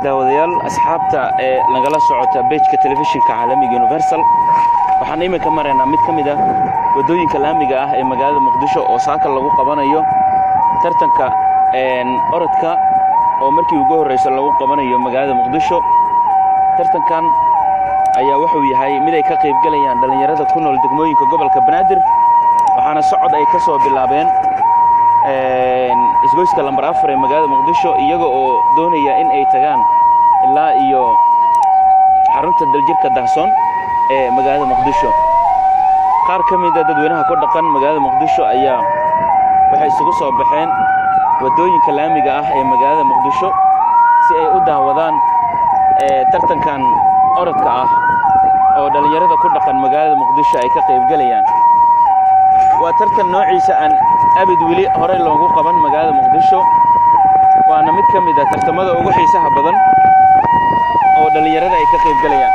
daawadayaal asxaabta nagala socota page-ka telefishinka caalamiga Universal waxaan iminka mareynaa mid kamid ah wadooyinka laamiga ah ee magaalada Muqdisho oo saaka lagu qabanayo tartanka orodka oo markii ugu horeysay lagu qabanayo magaalada Muqdisho. tartankan ayaa wuxuu yahay mid ay ka qayb galayaan dhalinyarada ku nool degmooyinka gobolka Banaadir waxaana socod ay ka soo bilaabeen isgoyska lambar 4 ee magaalada Muqdisho iyaga oo doonaya in ay tagaan ilaa iyo xarunta daljirka Dahsoon ee magaalada Muqdisho. qaar ka mid ah dadweynaha ku dhaqan magaalada Muqdisho ayaa waxay isugu soo baxeen wadooyinka laamiga ah ee magaalada Muqdisho si ay u daawadaan tartankan orodka ah oo dhalinyarada ku dhaqan magaalada Muqdisho ay ka qayb galayaan. waa tartan noociisa aan abid wili hore loogu qaban magaalada Muqdisho waana mid ka mid ah tartamada ugu xiisaha badan oo dhalinyarada ay ka qayb galayaan.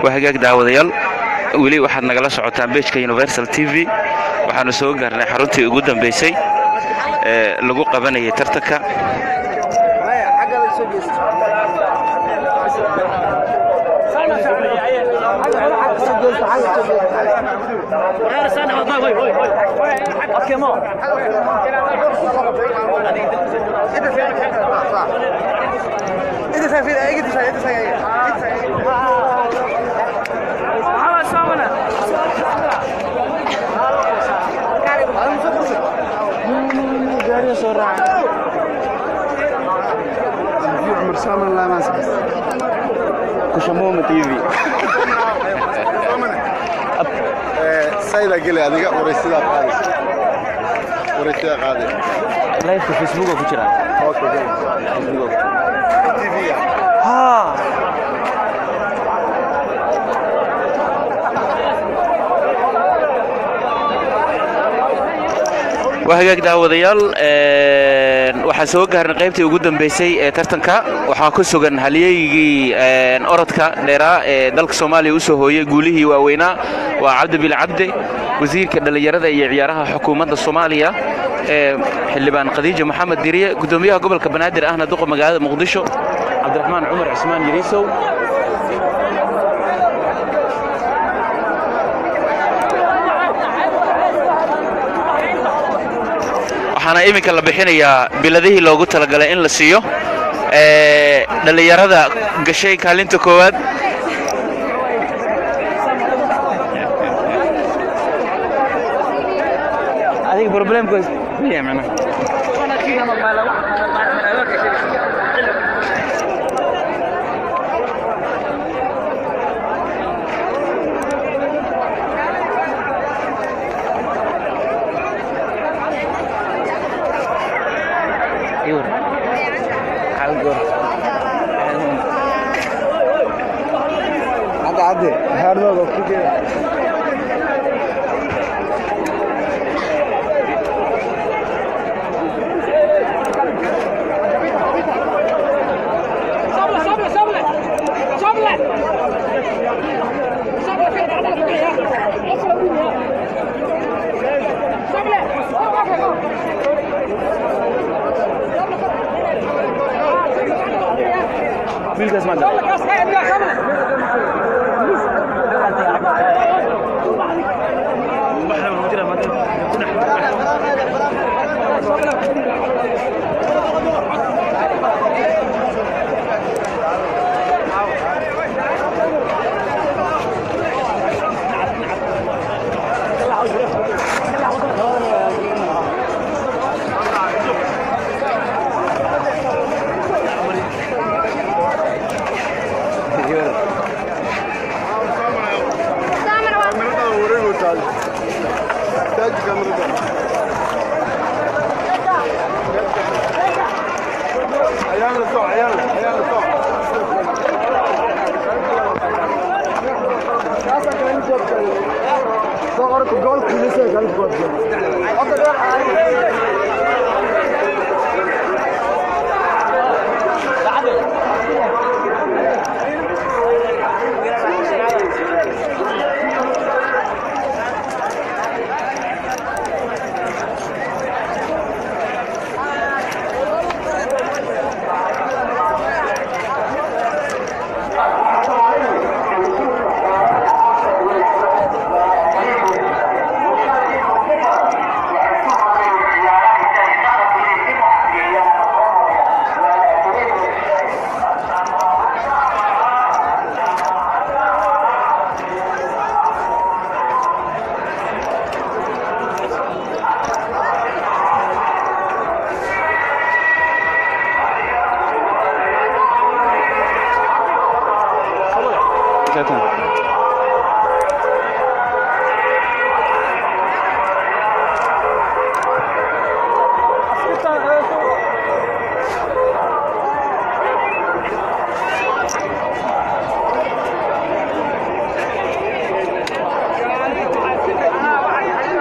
وهجاك داوديال ولي واحد نقل سعوتان بيش كيونيفرسال تي في waxaanu soo gaarnay xaruntii ugu dambeysay lagu qabanayay tartanka عمر سامر لا ما سبس كشمومة تي في سيدا قلي أنا وريسيدا قادي وريسيدا قادي لايف في فيسبوك وكتير أوكي فيسبوك تي في ها وهاجاك daawadayaal waxa soo gaarnay qaybtii ugu dambeysay ee tartanka waxa ku sugan halyeeyigii orodka dheeraa ee dalka Soomaaliya u soo hooyay guulihii waaweynaa waa Cabdi Bil Cabdi wasiirka dhalinyarada iyo ciyaaraha xukuumadda Soomaaliya xildhibaan Khadiija Maxamed Diriye gudoomiyaha gobolka Banaadir ahna duqa magaalada Muqdisho Cabdiraxmaan Cumar Cismaan Yariisow waxaana iminka la bixinayaa biladihii loogu talagalay in la siiyo dhalinyarada gashay kaalinta koowaad adiga problemku waa macna عادي هارلو كده Bilgas manda.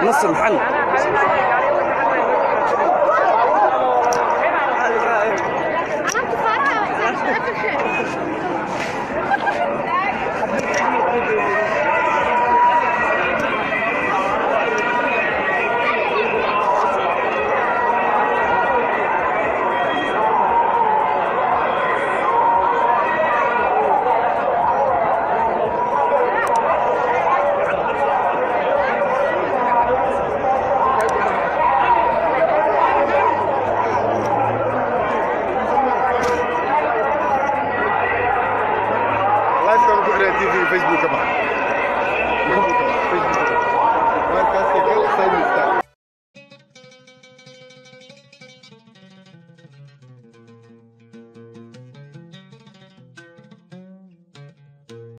نص المحل